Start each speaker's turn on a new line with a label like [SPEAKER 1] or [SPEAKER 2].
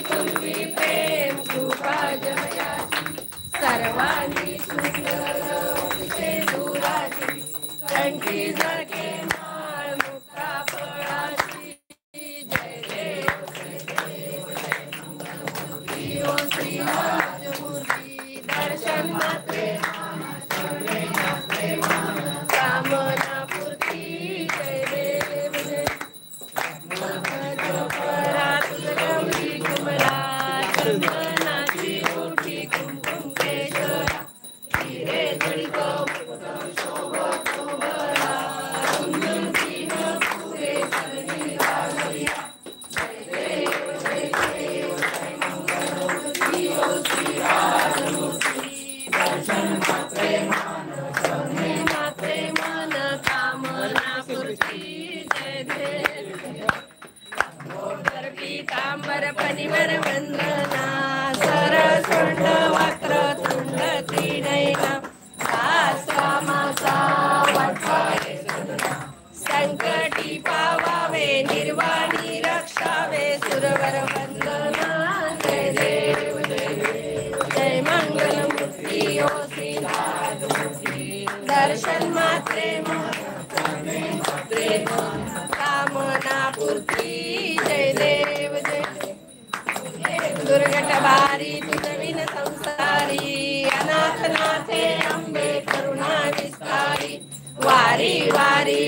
[SPEAKER 1] प्रेम कृपा जयाची सर्वांनी सुंदर दूराची कंठी झळके माळ मुक्ता फळाची जय देव ओ श्री राजमूर्ती दर्शन मात्रे कामना पूर्ती जय देव जय परात गौरी कुमला चंदनाची ओठी कुमकुम केशरा हिरे जडितो शोभतो बरा सुंदर पुरे चरणी राजया जय देव जय मंगलमूर्ती ओ श्री राजमूर्ती दर्शन मात्रे मान शरणे मात्रे मन कामना पूर्ती जय देव पीतांबर पनिवर वंदना सरसुंड वक्र तुंड त्रिनयना सहस्रामाचा वटवाळे सदना संकटी पावावे निर्वाणी रक्षावे सुरवर वंदना जय देव जय मंगलमूर्ती ओ श्री राजमूर्ती दर्शन मात्रे कामना पूर्ती जय देव जय दुर्गट बारी तुझविन संसारी अनाथ नाथे अंबे करुणा विस्तारी वारी वारी